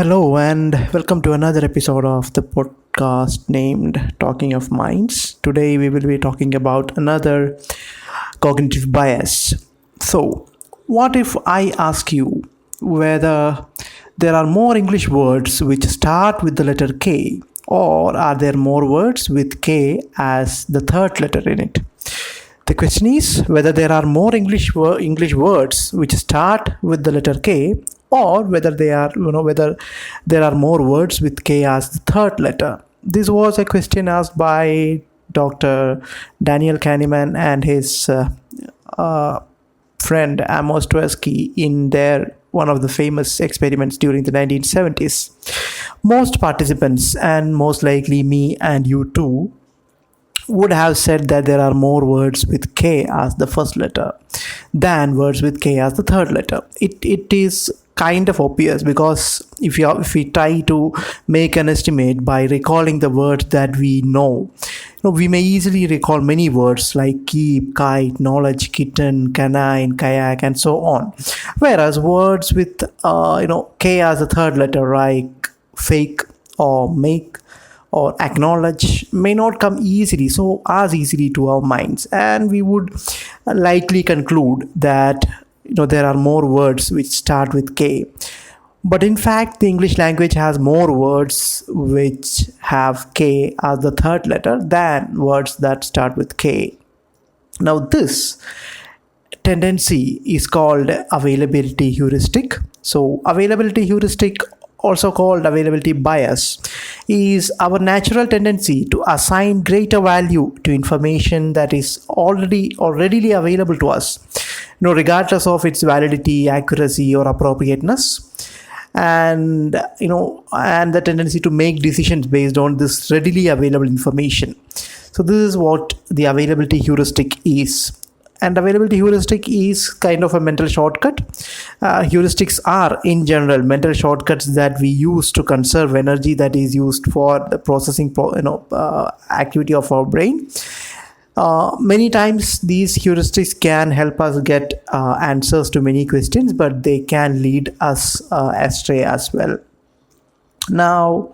Hello, and welcome to another episode of the podcast named Talking of Minds. Today, we will be talking about another cognitive bias. So, what if I ask you whether there are more English words which start with the letter K, or are there more words with K as the third letter in it? The question is whether there are more English words which start with the letter K, or whether there are more words with K as the third letter. This was a question asked by Dr. Daniel Kahneman and his friend Amos Tversky in their one of the famous experiments during the 1970s. Most participants, and most likely me and you too, would have said that there are more words with K as the first letter than words with K as the third letter. It is kind of obvious because if we try to make an estimate by recalling the words that we know, we may easily recall many words like keep, kite, knowledge, kitten, canine, kayak, and so on. Whereas words with K as a third letter, like fake or make or acknowledge, may not come easily to our minds, and we would likely conclude that there are more words which start with K. But in fact, the English language has more words which have K as the third letter than words that start with K. Now, this tendency is called availability heuristic. So, availability heuristic, also called availability bias, is our natural tendency to assign greater value to information that is already or readily available to us, regardless of its validity, accuracy, or appropriateness. And the tendency to make decisions based on this readily available information. So this is what the availability heuristic is. And availability heuristic is kind of a mental shortcut. Heuristics are, in general, mental shortcuts that we use to conserve energy that is used for the processing, activity of our brain. Many times, these heuristics can help us get answers to many questions, but they can lead us astray as well. Now,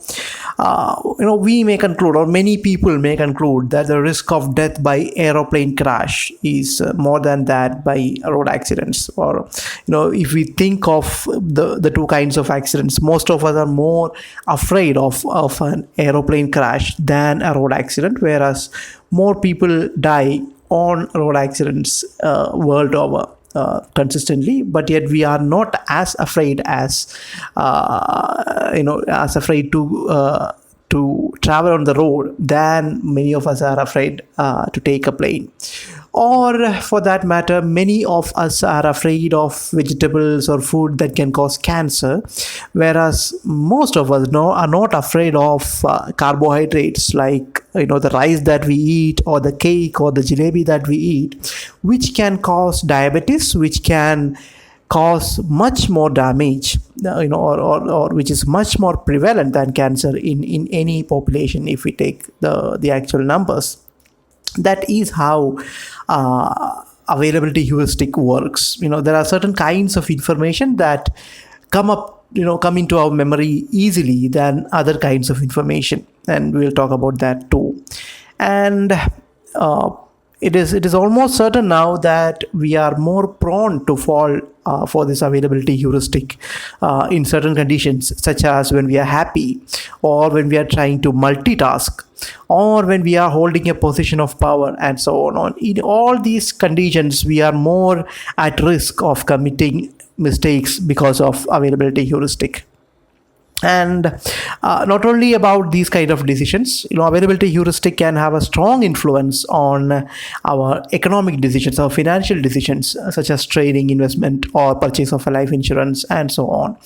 we may conclude, or many people may conclude, that the risk of death by aeroplane crash is more than that by road accidents. Or, if we think of the two kinds of accidents, most of us are more afraid of an aeroplane crash than a road accident, whereas more people die on road accidents world over. Consistently, but yet we are not as afraid as to travel on the road than many of us are afraid to take a plane. Or for that matter, many of us are afraid of vegetables or food that can cause cancer, whereas most of us are not afraid of carbohydrates like the rice that we eat, or the cake or the jalebi that we eat, which can cause diabetes, which can cause much more damage, or which is much more prevalent than cancer in any population if we take the actual numbers. That is how availability heuristic works. There are certain kinds of information that come into our memory easily than other kinds of information, and we'll talk about that too. And it is almost certain now that we are more prone to fall for this availability heuristic in certain conditions, such as when we are happy, or when we are trying to multitask, or when we are holding a position of power, and so on. In all these conditions, we are more at risk of committing mistakes because of availability heuristic. And not only about these kind of decisions, availability heuristic can have a strong influence on our economic decisions, our financial decisions, such as trading, investment, or purchase of a life insurance, and so on.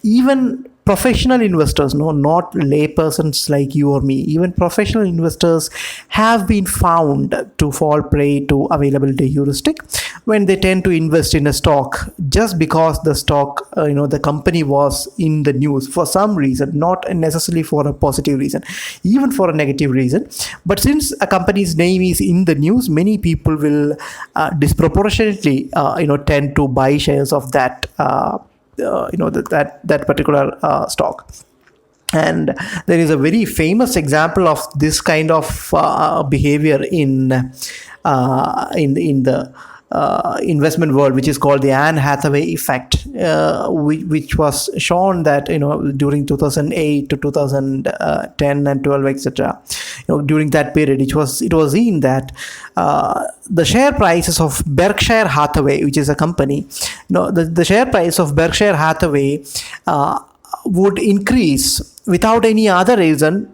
Even professional investors, not laypersons like you or me, even professional investors have been found to fall prey to availability heuristic when they tend to invest in a stock just because the stock, the company was in the news for some reason, not necessarily for a positive reason, even for a negative reason. But since a company's name is in the news, many people will disproportionately, tend to buy shares of that that particular stock. And there is a very famous example of this kind of behavior in the investment world, which is called the Anne Hathaway effect, which was shown that during 2008 to 2010 and 12, etc. During that period, it was seen that the share prices of Berkshire Hathaway, which is a company, the share price of Berkshire Hathaway would increase without any other reason,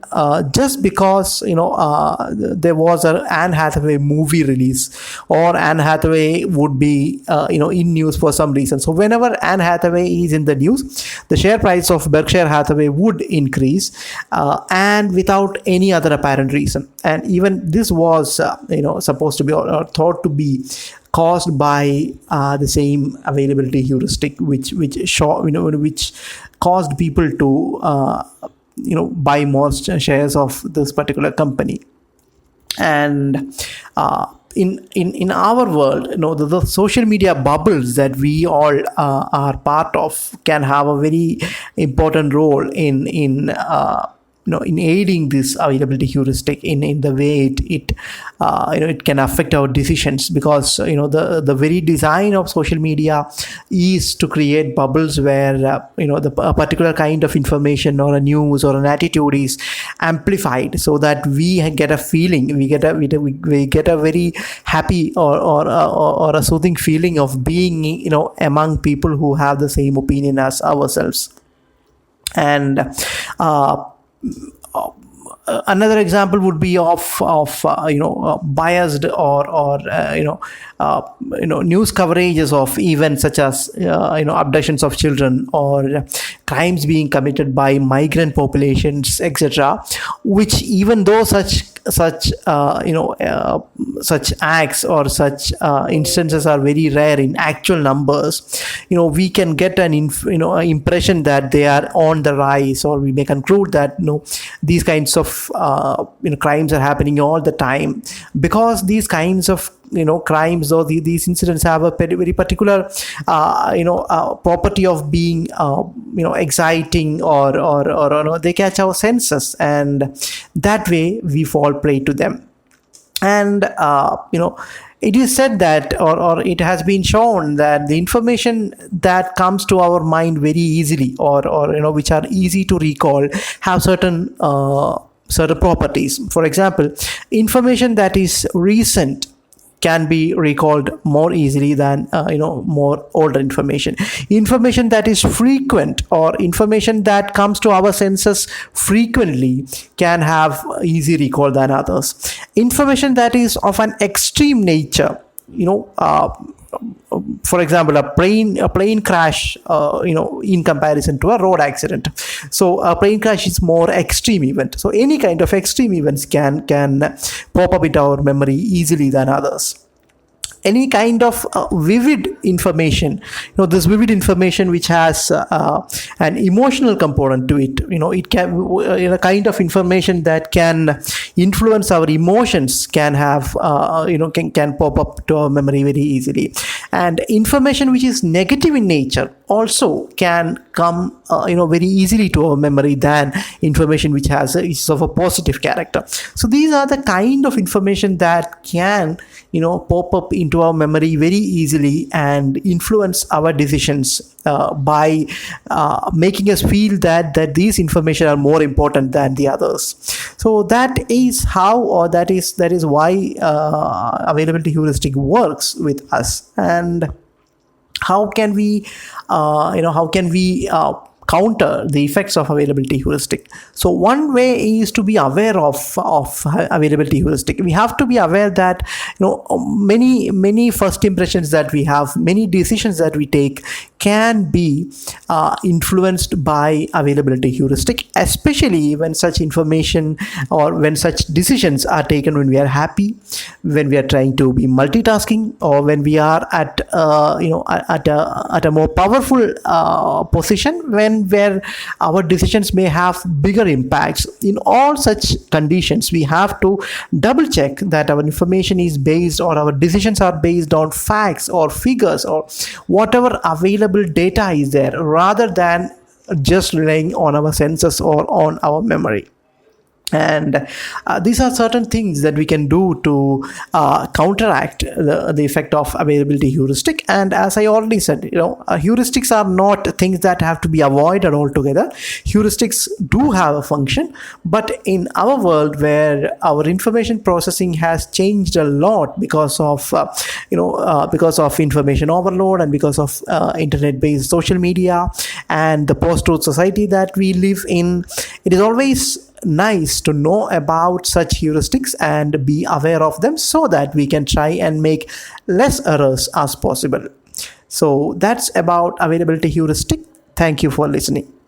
just because there was an Anne Hathaway movie release, or Anne Hathaway would be in news for some reason. So whenever Anne Hathaway is in the news, the share price of Berkshire Hathaway would increase, and without any other apparent reason. And even this was supposed to be, or thought to be, caused by the same availability heuristic, which caused people to buy more shares of this particular company. And in our world, the social media bubbles that we all are part of can have a very important role in aiding this availability heuristic in the way it can affect our decisions, because the very design of social media is to create bubbles where a particular kind of information or a news or an attitude is amplified, so that we get a feeling, we get a very happy or a soothing feeling of being among people who have the same opinion as ourselves. And another example would be of biased or news coverages of events such as abductions of children, or crimes being committed by migrant populations, etc., which, even though such acts or such instances are very rare in actual numbers, we can get an impression that they are on the rise, or we may conclude that these kinds of crimes are happening all the time, because these kinds of crimes, or these incidents have a very particular property of being exciting, or they catch our senses, and that way we fall prey to them. And it is said that, or it has been shown that the information that comes to our mind very easily, or which are easy to recall, have certain properties. For example, information that is recent can be recalled more easily than more older information. Information that is frequent, or information that comes to our senses frequently, can have easy recall than others. Information that is of an extreme nature, for example, a plane crash, in comparison to a road accident. So a plane crash is more extreme event. So any kind of extreme events can pop up into our memory easily than others. Any kind of vivid information, this vivid information which has an emotional component to it, it can, a kind of information that can influence our emotions, can have can pop up to our memory very easily. And information which is negative in nature also can come very easily to our memory than information which is of a positive character. So these are the kind of information that can pop up into our memory very easily and influence our decisions by making us feel that these information are more important than the others. So that is how, or that is why availability heuristic works with us. And how can we counter the effects of availability heuristic? So one way is to be aware of availability heuristic. We have to be aware that many first impressions that we have, many decisions that we take, can be influenced by availability heuristic, especially when such information or when such decisions are taken when we are happy, when we are trying to be multitasking, or when we are at a more powerful position, where our decisions may have bigger impacts. In all such conditions, we have to double check that our information is based, or our decisions are based on facts or figures or whatever available available data is there, rather than just relying on our senses or on our memory. And these are certain things that we can do to counteract the effect of availability heuristic. And as I already said, heuristics are not things that have to be avoided altogether. Heuristics do have a function, but in our world, where our information processing has changed a lot because of because of information overload, and because of internet based social media and the post truth society that we live in, it is always nice to know about such heuristics and be aware of them, so that we can try and make less errors as possible. So that's about availability heuristic. Thank you for listening.